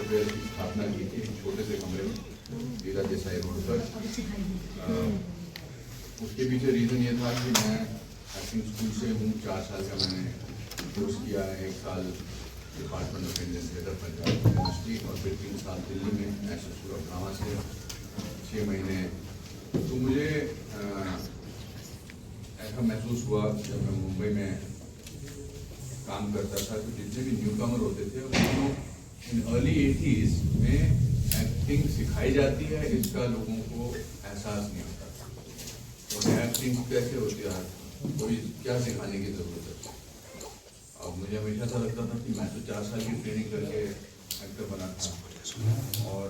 Software की स्थापना की थी छोटे से कमरे में लीला देसाई रोड पर। उसके पीछे रीज़न ये था कि मैं एक्टिंग स्कूल से हूँ, 4 साल का मैंने कोर्स किया है, 1 साल department of Indian theatre Punjab university और फिर 3 साल दिल्ली में एसोसिएट ऑफ ड्रामा से 6 महीने। तो मुझे ऐसा महसूस हुआ जब मैं मुंबई में काम करता था तो जितने भी न्यू कमर होते थे उनको इन अर्ली 80s में एक्टिंग सिखाई जाती है, इसका लोगों को एहसास नहीं होता था। तो एक्टिंग कैसे होती है, कोई क्या सिखाने की ज़रूरत है। अब मुझे हमेशा ऐसा लगता था कि मैं तो 4 साल की ट्रेनिंग करके एक्टर बना था। और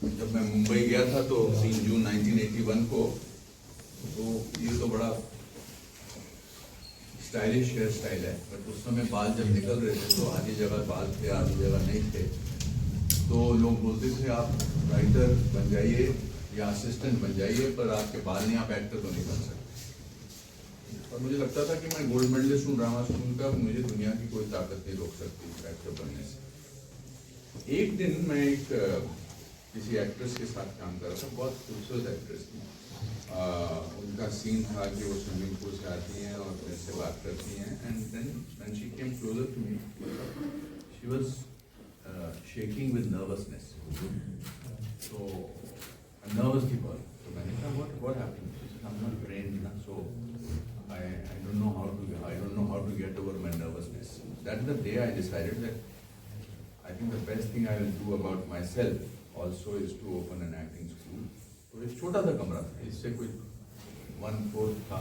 जब मैं मुंबई गया था तो 3 जून 1981 को, तो ये तो बड़ा स्टाइलिश हेयर स्टाइल है, बट उस समय बाल जब निकल रहे थे तो आधी जगह बाल थे, आधी जगह नहीं थे। तो लोग बोलते थे आप राइटर बन जाइए या असिस्टेंट बन जाइए, पर आपके बाल नहीं, आप एक्टर तो नहीं बन सकते। और मुझे लगता था कि मैं गोल्ड मेडलिस्ट हूँ ड्रामा स्कूल का, मुझे दुनिया की कोई ताकत नहीं रोक सकती एक्टर बनने से। एक दिन मैं एक किसी एक्ट्रेस के साथ काम कर रहा था, बहुत खूबसूरत एक्ट्रेस थी। उनका सीन था कि वो स्विमिंग पूल से आती हैं और मेरे से बात करती हैं, and then when she came closer to me she was shaking with nervousness. तो नर्वस थी बहुत। तो मैंने कहा what happened? She said I am not trained ना, so I don't know how to get over my nervousness. That's the day I decided that I think the best thing I will do about myself also is to open an acting school. तो एक छोटा सा कमरा था, इससे कोई 1/4 था।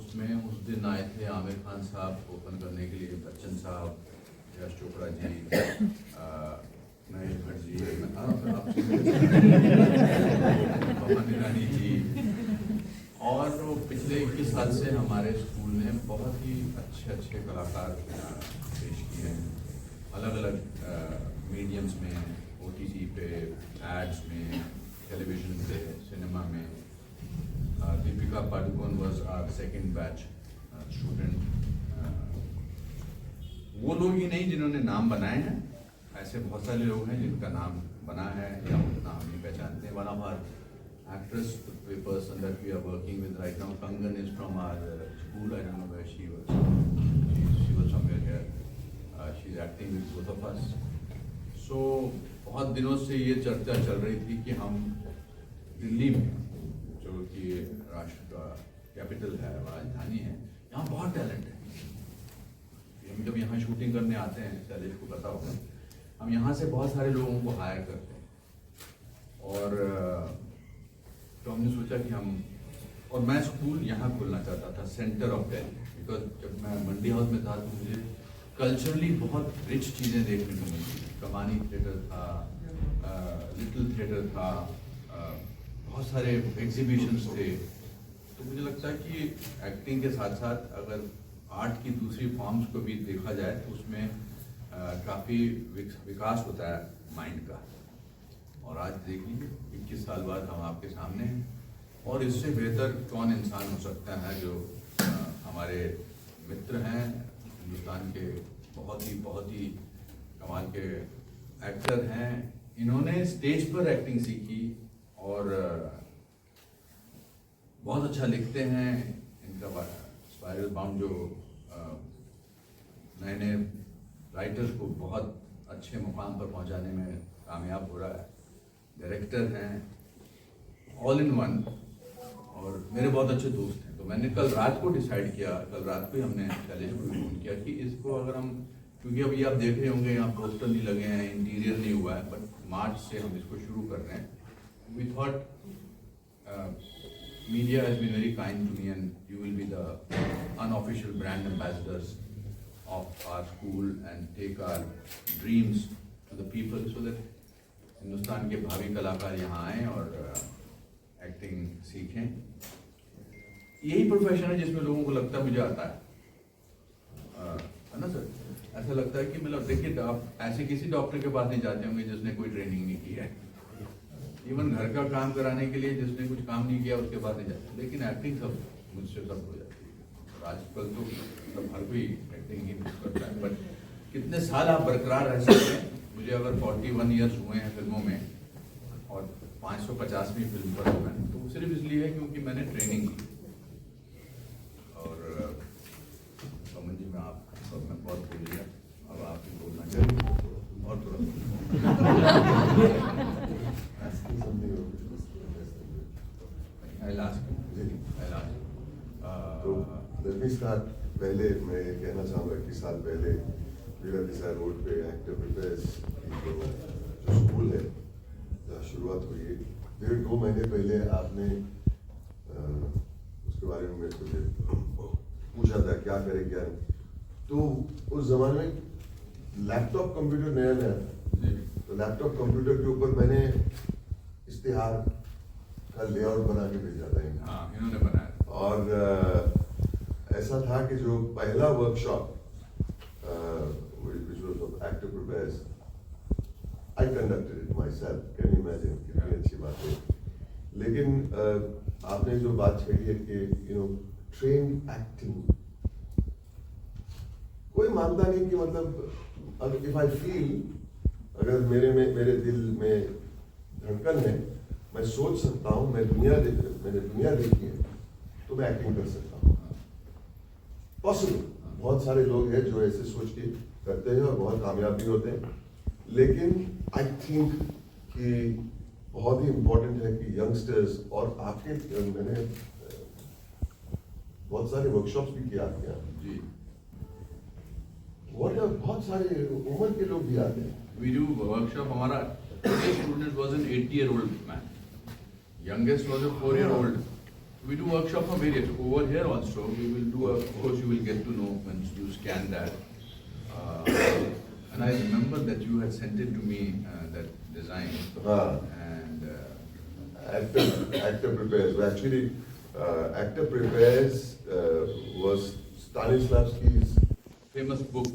उसमें उस दिन आए थे आमिर खान साहब ओपन करने के लिए, बच्चन साहब, यश चोपड़ा जी, महेश भट्ट जी, पवन ईरानी जी, और वो पिछले 21 साल से हमारे स्कूल ने बहुत ही अच्छे कलाकार पेश किए हैं, अलग अलग मीडियम्स में, OTT पे, एड्स में, टेलीविजन पे, सिनेमा में। Deepika Padukone was our second batch student. वो लोग ही नहीं जिन्होंने नाम बनाए हैं, ऐसे बहुत सारे लोग हैं जिनका नाम बना है या उतना हम नहीं पहचानते। One of our actress, the person that we are working with right now, Kangan, is from our school. I don't know where she was. She was somewhere here. She's acting with both of us. So बहुत दिनों से ये चर्चा चल रही थी कि हम दिल्ली में, जो कि राष्ट्र का कैपिटल है, राजधानी है, यहाँ बहुत टैलेंट है। हम जब यहाँ शूटिंग करने आते हैं, शैलेश को पता होगा, हम यहाँ से बहुत सारे लोगों को हायर करते हैं। और तो हमने सोचा कि हम, और मैं स्कूल यहाँ खोलना चाहता था, सेंटर ऑफ दिल्ली, बिकॉज जब मैं मंडी हाउस में था तो मुझे कल्चरली बहुत रिच चीज़ें देखने को मिली। कमानी थिएटर था, लिटिल थिएटर था, बहुत सारे एग्जीबिशंस थे। तो मुझे लगता है कि एक्टिंग के साथ साथ अगर आर्ट की दूसरी फॉर्म्स को भी देखा जाए तो उसमें काफ़ी विकास होता है माइंड का। और आज देख लीजिए 21 साल बाद हम आपके सामने हैं, और इससे बेहतर कौन इंसान हो सकता है जो हमारे मित्र हैं, हिंदुस्तान के बहुत ही कमाल के एक्टर हैं। इन्होंने स्टेज पर एक्टिंग सीखी और बहुत अच्छा लिखते हैं। इनका स्पाइरल बाउंड जो नए राइटर्स को बहुत अच्छे मुकाम पर पहुंचाने में कामयाब हो रहा है। डायरेक्टर हैं, ऑल इन वन, और मेरे बहुत अच्छे दोस्त हैं। तो मैंने कल रात को डिसाइड किया, कल रात को ही हमने शैलेश को फोन किया कि इसको अगर हम, क्योंकि अभी आप देख रहे होंगे यहाँ पोस्टर नहीं लगे हैं, इंटीरियर नहीं हुआ है, बट मार्च से हम इसको शुरू कर रहे हैं। We thought media has been very kind to me and you will be the unofficial brand ambassadors of our school and take our dreams to the people so that Hindustan के भावी कलाकार यहाँ आएँ और एक्टिंग सीखें। यही प्रोफेशन है जिसमें लोगों को लगता है मुझे आता है ना सर? ऐसा लगता है कि मतलब देखिए, आप ऐसे किसी डॉक्टर के पास नहीं जाते होंगे जिसने कोई ट्रेनिंग नहीं की है। इवन घर का काम कराने के लिए जिसने कुछ काम नहीं किया उसके पास नहीं जाते, लेकिन एक्टिंग सब मुझसे सब हो जाती है। और आजकल तो मतलब हर कोई एक्टिंग ही करता है, बट कितने साल आप बरकरार रह सकते हैं मुझे अगर 41 ईयर्स हुए हैं फिल्मों में और 550वीं फिल्म पर हूँ मैं, तो सिर्फ इसलिए है क्योंकि मैंने ट्रेनिंग की। और समझ जी मैं बहुत बोल लिया, अब आप ही बोलना चाहिए और थोड़ा तो रजनी स्टार, पहले मैं ये कहना चाहूँगा कि साल पहले वीरा देसाई रोड पे एक्टर प्रिपेयर्स की जो स्कूल है जहाँ शुरुआत हुई है, 1.5-2 महीने पहले आपने उसके बारे में मेरे से पूछा था क्या करे क्या नहीं। तो उस जमाने में लैपटॉप कंप्यूटर नया नया था, तो लैपटॉप कंप्यूटर के ऊपर मैंने इश्तिहार का लेआउट बना के भेजा था इन्होंने बनाया। और ऐसा था कि जो पहला workshop actor prepares, I conducted it my self. Can you imagine कितनी अच्छी बात है। लेकिन आपने जो बात छेड़ी है कि ट्रेन एक्टिंग, कोई मानता नहीं कि मतलब इफ आई फील, अगर मेरे दिल में धड़कन है, मैं सोच सकता हूँ, मैंने दुनिया देखी है, तो मैं एक्टिंग कर सकता हूँ। पॉसिबल, बहुत सारे लोग हैं जो ऐसे सोच के करते हैं और बहुत कामयाब भी होते हैं। लेकिन आई थिंक कि बहुत ही इम्पोर्टेंट है कि यंगस्टर्स, और आपके मैंने बहुत सारे वर्कशॉप्स भी किया आपके यहाँ जी, बहुत सारे उम्र के लोग भी आते हैं। We do workshop. हमारा student was an 80-year-old man. Youngest was a 4-year-old. We do workshop for various. Over here also, we will do. Of course, you will get to know when you scan that. And I remember that you had sent it to me, that design. And Actor Prepares. Actually, Actor Prepares was Stanislavski's famous book.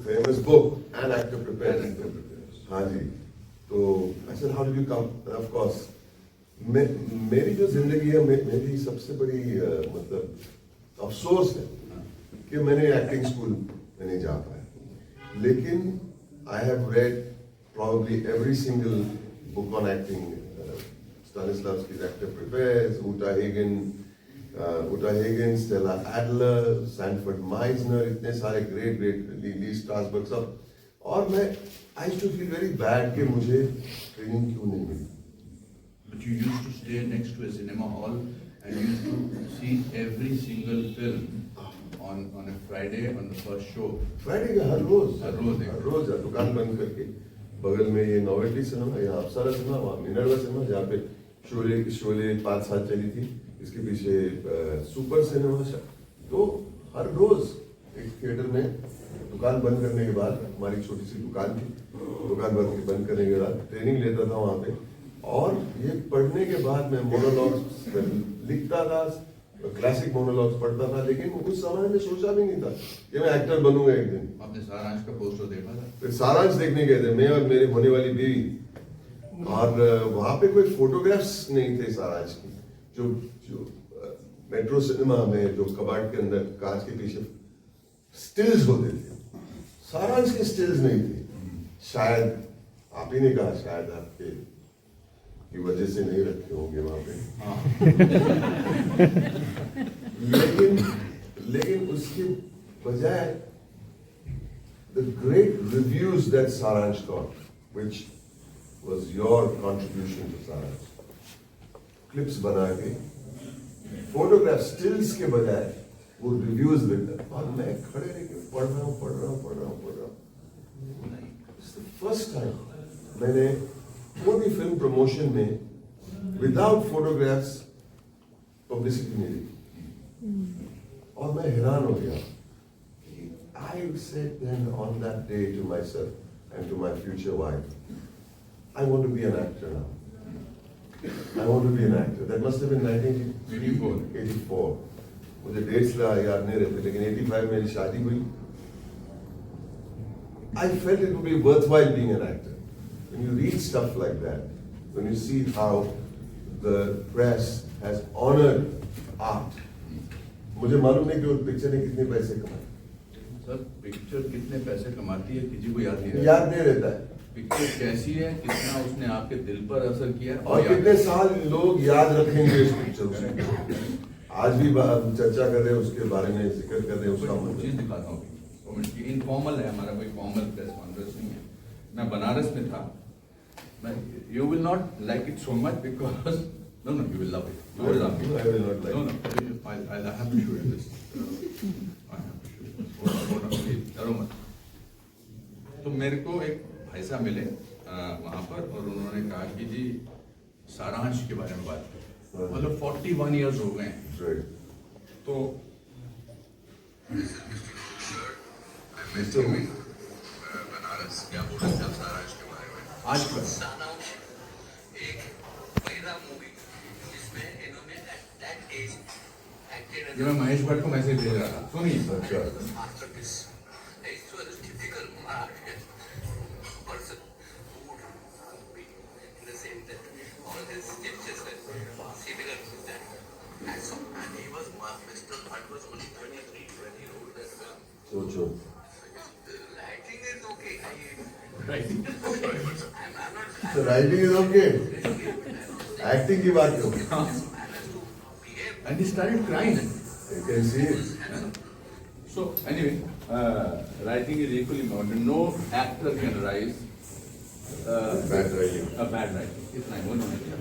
And Actor Prepares. And Actor Prepares. हाँ जी। तो I said, how did you come? Of course, मेरी जो जिंदगी है, मेरी सबसे बड़ी मतलब अफसोस है कि मैंने एक्टिंग स्कूल में नहीं जा पाया। लेकिन I have read probably every single book on acting, Stanislavski's Actor Prepares, Uta Hagen, Stella Adler, Sanford Meisner, इतने सारे great ली स्ट्रासबर्ग सब। और मैं I used to feel very bad कि मुझे ट्रेनिंग क्यों नहीं मिली। But you used to stay next to a cinema hall and you used to see every single film on a Friday on the first show. Friday का हर रोज दुकान बंद करके बगल में ये नोवेल्टी सिनेमा, यहाँ अप्सरा सिनेमा, वहाँ मिनर्वा सिनेमा, जहाँ पे शोले 5 साल चली थी, इसके पीछे सुपर सिनेमा। तो हर रोज एक थिएटर में दुकान बंद करने के बाद, हमारी छोटी सी दुकान थी, दुकान बंद करने के बाद ट्रेनिंग लेता था वहाँ पे। और ये पढ़ने के बाद मैं मोनोलॉग्स लिखता था, क्लासिक मोनोलॉग्स पढ़ता था। लेकिन उस समय में सोचा भी नहीं था कि मैं एक्टर बनूंगा एक दिन। आपने सारांश का पोस्टर देखा था? फिर सारांश देखने गए थे, मैं और मेरी होने वाली बीवी। और वहाँ पे कोई फोटोग्राफ्स नहीं थे सारांश की। जो मेट्रो सिनेमा में जो कबाड़ के अंदर कांच के पीछे स्टिल्स होते थे, सारांश के स्टिल्स नहीं थे। शायद आप ही ने कहा, शायद आपके की वजह से नहीं रखे होंगे वहां पे। लेकिन उसके बजाय the great reviews that Saransh got, which was your contribution to Saransh, clips बना के, फोटोग्राफ स्टिल्स के बजाय वो रिव्यूज लिखता, और मैं खड़े रह के पढ़ रहा हूँ। It's the first time मैंने कोई भी फिल्म प्रमोशन में विदाउट फोटोग्राफ्स पब्लिसिटी मिली। और मैं हैरान हो गया। I said then on that day to myself and to my future wife, I want to be an actor now. I want to be an actor. That must have been 1984. मुझे dates याद नहीं रहते, लेकिन 85 मेरी शादी हुई। I felt it would be worthwhile being an actor. When you read stuff like that, when you see how the press has honored art, मुझे मालूम नहीं कि उस पिक्चर ने कितने पैसे कमाए। सर, पिक्चर कितने पैसे कमाती है किसी को याद नहीं रहता है। पिक्चर कैसी है, कितना उसने आपके दिल पर असर किया और कितने साल लोग याद रखेंगे इस पिक्चर को। आज भी चर्चा कर रहे हैं उसके बारे में, जिक्र कर रहे हैं उसका। कुछ चीज दिखाता हूँ, इनफॉर्मल है हमारा, कोई फॉर्मल प्रेस कॉन्फ्रेंस नहीं है। मैं बनारस में था, मैं you will not like it so much because no no you will love it, you will love it, I will not like no no I have to show you this, I have to show you, डरो मत। तो मेरे को एक भाई साहब मिले वहाँ पर, और उन्होंने कहा कि जी सारांश के बारे में बात करें, मतलब 41 ईयर्स हो गए हैं। Right. तो Mr. बनारस क्या बोल रहे थे सारांश के बारे में आज का सारांश एक पहला मूवी जिसमें इन्होंने at that age acted ये मैं महेश भट्ट को मैसेज भेज रहा था, सुनिए। अच्छा। as a masterpiece. It was a typical Maharashtrian person who would be in the same that all his gestures were similar to that. And he was Mr. Bhatt was only 23 when he wrote that film. सोचो। The acting is okay. Right. I'm not. So writing is okay. Acting की बात करो। And he started crying. You can see it. So anyway, writing is equally important. No actor can write Bad writing. a bad writing. इतना ही, वो नहीं किया।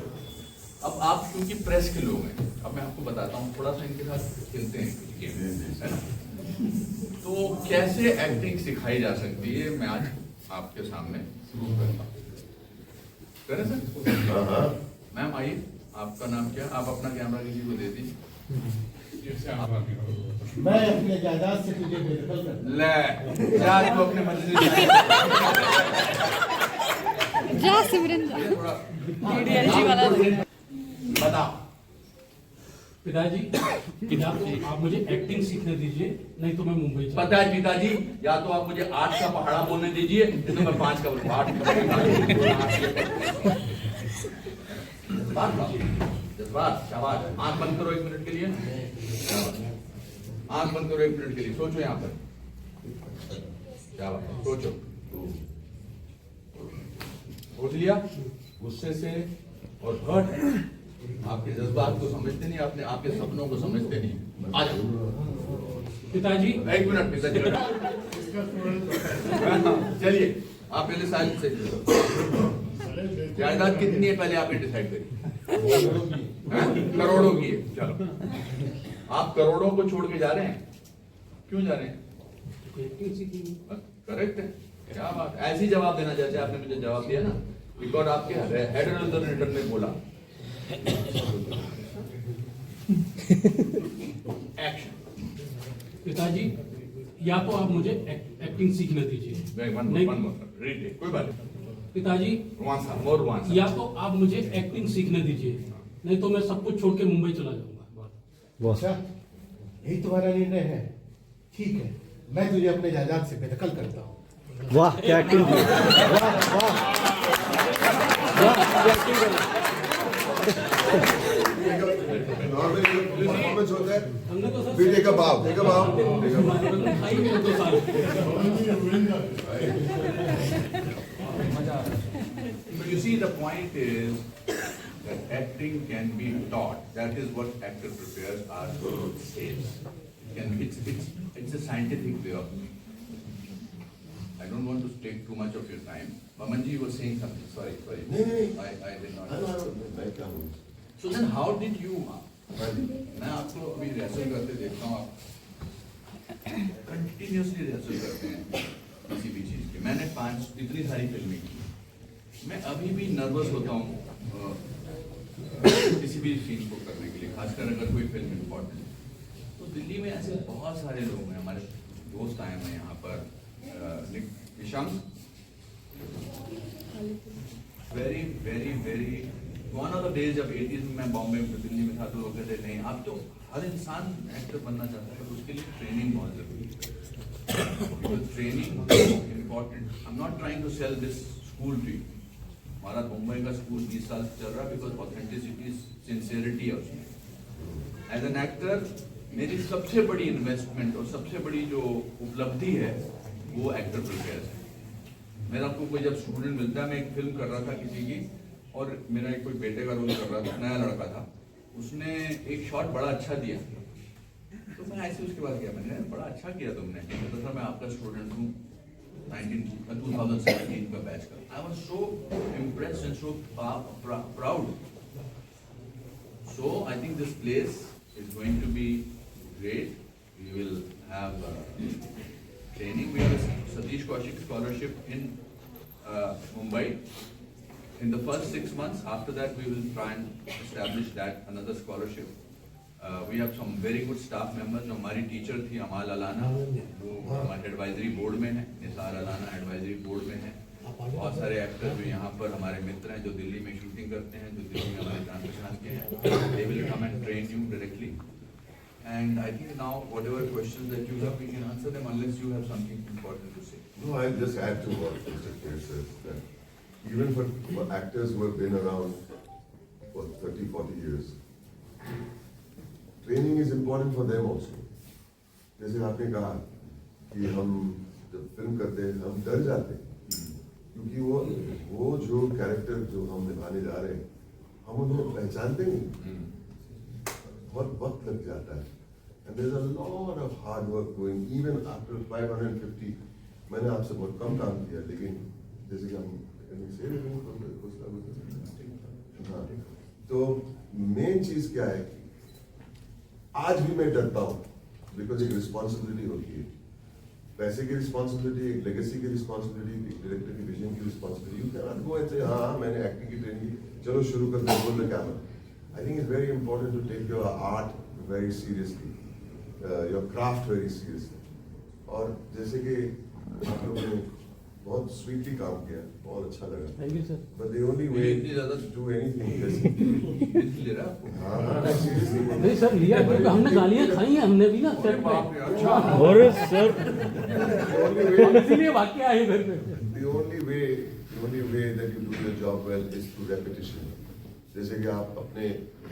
अब आप क्योंकि प्रेस के लोग हैं, अब मैं आपको बताता हूँ, थोड़ा सा इनके साथ खेलते हैं कुछ गेम, है ना? तो कैसे एक्टिंग सिखाई जा सकती है, मैं आज आपके सामने शुरू करता हूँ। करें सर? हाँ हाँ। मैम आइए, आपका नाम क्या? आप अपना कैमरा किसी को दे दीजिए। मैं अपने जायदाद से तुझे बेदखल करता ले जा तू अपने मंजिल जा सिमरन जा। थोड़ा DDLG वाला बता। पिताजी या तो आप मुझे एक्टिंग सीखने दीजिए, नहीं तो मैं मुंबई चला पता है पिताजी, या तो आप मुझे 8 का पहाड़ा बोलने दीजिए, नहीं तो मैं 5 का जज्बात। शाबाश। आंख बंद करो 1 मिनट के लिए, आंख बंद करो 1 मिनट के लिए, सोचो यहाँ पर, शाबाश, सोचो। सोच लिया? गुस्से से और हर्ट है, आपके जज्बात को समझते नहीं, आपने आपके सपनों को समझते नहीं। आ जाओ पिताजी। 1 मिनट पिताजी। चलिए आप पहले साइलेंस से जायदाद कितनी है पहले आप डिसाइड करिए। करोड़ों की है, चलो आप करोड़ों को छोड़ के जा रहे हैं, क्यों जा रहे हैं? एक्टिंग सीखनी। करेक्ट है, क्या बात, ऐसे ही जवाब देना जैसे आपने मुझे जवाब दिया ना, बिकॉज आपके हेड रिटर्न में बोला एक्शन। पिताजी या तो आप मुझे एक्टिंग सीखने दीजिए, नहीं कोई बात नहीं। पिताजी रोमांस या तो आप मुझे एक्टिंग सीखने दीजिए, नहीं तो मैं सब कुछ छोड़ के मुंबई चला जाऊंगा। अच्छा, यही तुम्हारा निर्णय है? ठीक है, मैं तुझे अपने जायदाद से बेदखल करता हूँ। वाह क्या एक्टिंग थी, वाह वाह वाह क्या एक्टिंग करी। नॉर्मली परफॉर्मेंस होता है। हमने तो सर फिर टेक अ बाव, टेक अ बाव। खाई नहीं 2 साल। So you see, the point is that acting can be taught. That is what actor prepares our stage. It's a scientific way of. I don't want to take too much of your time. Mamanji, you were saying something. Sorry. नहीं, I did not. मैं क्या हूँ? So then, how did you? मैं आपको अभी rehearsal करते देखता हूँ, आप कंटिन्यूसली रिहर्सल करते हैं किसी भी चीज की। मैंने इतनी सारी फिल्में की, मैं अभी भी नर्वस होता हूँ किसी भी सीन को करने के लिए, खासकर अगर कोई फिल्म इम्पोर्टेंट है। तो दिल्ली में ऐसे बहुत सारे लोग हैं, हमारे दोस्त आए हैं यहाँ पर, Nishank, very very very one of the days जब 80s में मैं बॉम्बे में दिल्ली में था, तो लोग कहते नहीं, अब तो हर इंसान एक्टर बनना चाहता है, पर उसके लिए ट्रेनिंग बहुत जरूरी है। Training important. I am not trying to sell this school to you. हमारा मुंबई का स्कूल 20 साल से चल रहा है, बिकॉज ऑथेंटिसिटी, सिंसियरिटी है उसमें। एज एन एक्टर मेरी सबसे बड़ी इन्वेस्टमेंट और सबसे बड़ी जो उपलब्धि है वो एक्टर प्रिपेयर्स है। मेरा को कोई जब स्टूडेंट मिलता है, मैं एक फिल्म कर रहा था किसी की, और मेरा एक कोई बेटे का रोल कर रहा था, नया लड़का था, उसने एक शॉट बड़ा अच्छा दिया, तो मैं ऐसे उसके बाद गया, मैंने बड़ा अच्छा किया तुमने, तो सर मैं आपका स्टूडेंट हूँ 2017 का बैच का। I was so impressed and so proud. So I think this place is going to be great. We will have training. We have a Satish Kaushik scholarship in Mumbai. In the first 6 months, after that we will try and establish that another scholarship. We have some very good staff members. हमारी teacher थी अमाल Alana, वो हमारे advisory board में है, Nisar Alana advisory board में है। बहुत सारे एक्टर जो यहाँ पर हमारे मित्र हैं, जो दिल्ली में शूटिंग करते हैं, जो दिल्ली में हमारे जान पहचान के हैं, they will come and train you directly. And I think now whatever questions that you have, we can answer them unless you have something important to say. No, I'll just add to what Mr. K says, that even for actors who have been around for 30, 40 years, training is important for them also. जैसे आपने कहा कि हम जब film करते हैं हम डर जाते हैं, क्योंकि वो जो कैरेक्टर जो हम निभाने जा रहे हैं हम उन्हें पहचानते नहीं, बहुत वक्त लग जाता है। And there's a lot of hard work going even after 550. मैंने आपसे बहुत कम काम किया, लेकिन जैसे कि हम हाँ, तो मेन चीज क्या है कि आज भी मैं डरता हूँ, बिकॉज एक रिस्पॉन्सिबिलिटी होती है, पैसे की रिस्पॉन्सिबिलिटी, एक लेगेसी की रिस्पॉन्सिबिलिटी, एक डायरेक्टर की विजन की responsibility. You can not go and से हाँ मैंने एक्टिंग की ट्रेनिंग की, चलो शुरू कर दो, बोल क्या मैं। I think it's very important to take your art very seriously, your craft very seriously. और जैसे कि आप लोगों ने बहुत स्वीटली काम किया, बहुत अच्छा लगा। Thank you sir. But the only way to do anything ले रहा आपको? हाँ सीरियसली नहीं सर, लिया क्योंकि हमने गालियाँ खाई हैं, हमने भी ना अरे सेट बाप रे, पे, अच्छा। और सर हम इसीलिए भाग के आए घर पे। The only way that you do your job well is through repetition. जैसे कि आप अपने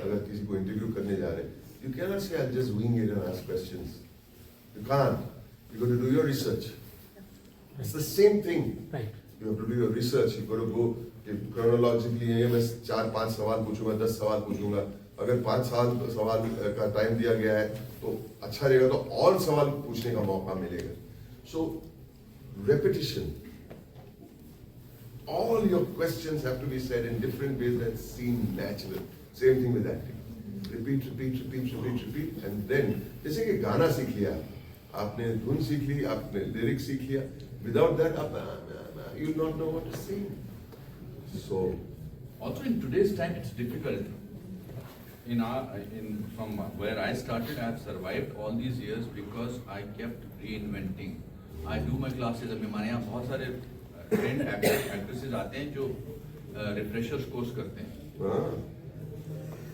अगर किसी को इंटरव्यू करने जा रहे हैं, you cannot say I'll just wing it and ask questions. You can't. You got to do your research. It's the same thing. Right. You have to do your research. You got to go chronologically. ये मैं 4-5 सवाल पूछूंगा, 10 सवाल पूछूंगा। अगर 5 सवाल का time दिया गया है तो अच्छा रहेगा, तो और सवाल पूछने का मौका मिलेगा। So repetition. All your questions have to be said in different ways that seem natural. Same thing with acting. Repeat, and then जैसे कि गाना सीख लिया, आपने धुन सीख ली, आपने लिरिक्स सीख लिया, without that you'll not know what to sing. So Also in today's time it's difficult. From where I started, I have survived all these years because I kept reinventing. I do my classes. अभी हमारे यहाँ बहुत सारे trend actresses आते हैं जो refreshers course करते हैं,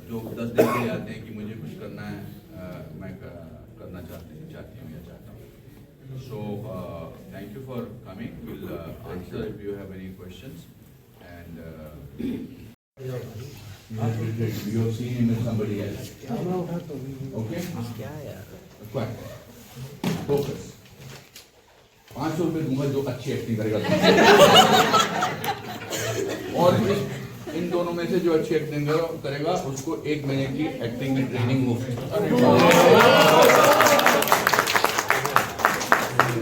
जो 10 दिन के लिए आते हैं कि मुझे कुछ करना है, मैं करना चाहती हूँ या चाहता हूँ। So thank you for coming. We'll answer if you have any questions. And you have seen him with somebody else. Okay? Quiet. Focus. 500 रुपए दूंगा जो अच्छी एक्टिंग करेगा। और इन दोनों में से जो अच्छी एक्टिंग करेगा उसको 1 महीने की एक्टिंग में ट्रेनिंग मुफ्त।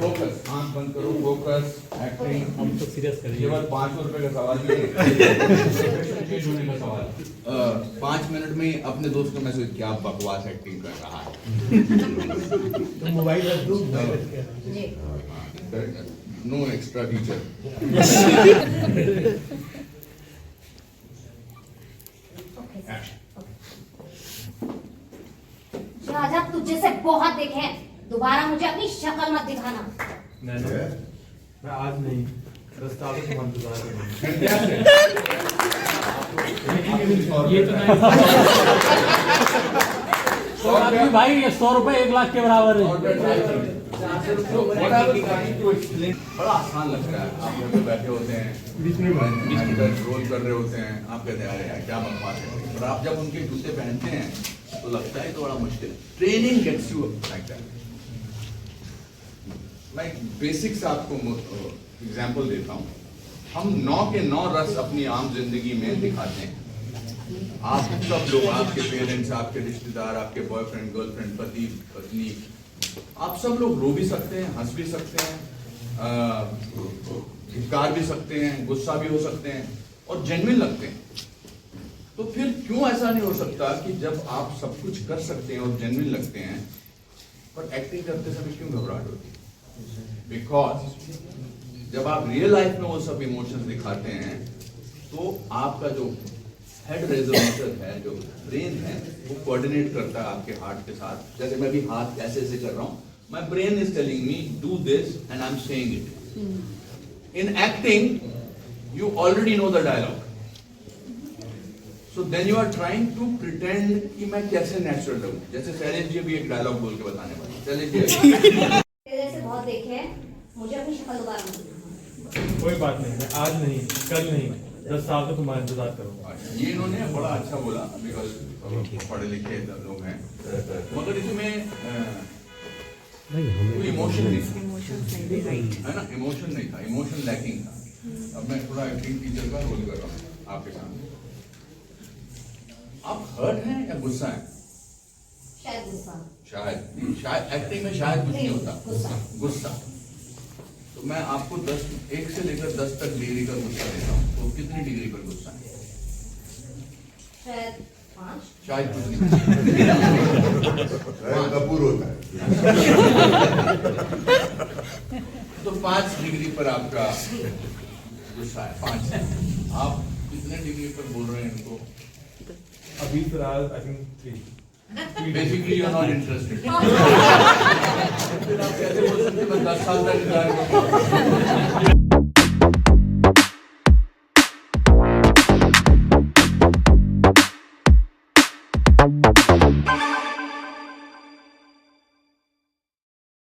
फोकस, आंख बंद करो, फोकस, एक्टिंग। हम तो सीरियस करेंगे। केवल 500 रुपए का सवाल नहीं है, चेंज होने का सवाल। 5 मिनट में अपने दोस्तों में से क्या बकवास एक्टिंग कर रहा है। तो मोबाइल रख दो। No extra teacher. शाहजहां तुझे से बहुत देखे हैं, दोबारा मुझे अपनी शक्ल मत दिखाना। मैं आज नहीं, प्रस्ताव से हम दोबारा ये तो नहीं भाई, ये 100 रुपए 1 लाख के बराबर है। बड़ा आसान लग रहा है, आप घर पे बैठे होते हैं, 20 मिनट रोल कर रहे होते हैं, आप कहते हैं अरे यार क्या बकवास है, और आप जब उनके जूते पहनते हैं तो लगता है तो बड़ा मुश्किल है। Training gets you like that. मैं बेसिक्स आपको एग्जांपल देता हूँ। हम 9 के 9 रस अपनी आम जिंदगी में दिखाते हैं। आप सब लोग, आपके पेरेंट्स, आपके रिश्तेदार, आपके बॉयफ्रेंड, गर्लफ्रेंड, पति, पत्नी, आप सब लोग रो भी सकते हैं, हंस भी सकते हैं, धिक्कार भी सकते हैं, गुस्सा भी हो सकते हैं और जेन्युइन लगते हैं। तो फिर क्यों ऐसा नहीं हो सकता कि जब आप सब कुछ कर सकते हैं और जेन्युइन लगते हैं, पर एक्टिंग करते समय क्यों घबराहट होती है? बिकॉज जब आप रियल लाइफ में वो सब इमोशंस दिखाते हैं तो आपका जो हेड रेजोनेटर है, जो ब्रेन है, वो कोऑर्डिनेट करता है आपके हार्ट के साथ। जैसे मैं भी हाथ ऐसे ऐसे कर रहा हूँ, my brain is telling me do this and I am saying it. In acting you already know the dialogue, so then you are trying to pretend कि मैं कैसे नेचुरल लगूं। जैसे शैलेश जी अभी एक डायलॉग बोल के बताने वाले। शैलेश जी जैसे बहुत देखे हैं, मुझे अपनी शक्ल दोबारा नहीं दिखानी। कोई बात नहीं, मैं आज नहीं, कल नहीं, 10 साल तक तुम्हारा इंतजार करूंगा। ये इन्होंने बड़ा अच्छा बोला, बिकॉज पढ़े लिखे लोग हैं, मगर इसमें कोई इमोशन नहीं था, है ना? इमोशन नहीं था, इमोशन लैकिंग था। अब मैं थोड़ा एक्टिंग टीचर का रोल कर रहा हूँ आपके सामने। आप हर्ट हैं या गुस्सा है? शायद गुस्सा। शायद नहीं, शायद एक्टिंग में शायद कुछ नहीं होता, गुस्सा। गुस्सा। तो मैं आपको 1 से लेकर 10 तक डिग्री का गुस्सा देता हूँ, तो कितनी डिग्री पर गुस्सा है? शायद 5। शायद कुछ नहीं। कपूर होता है। तो 5 डिग्री पर आपका गुस्सा है, 5। आप कितने डिग्री पर बोल रहे हैं इनको? अभी फिलहाल I think 3। Basically you are not interested. फिर आप कैसे बोल सकते हैं मैं 10 साल तक इंतजार करूंगा?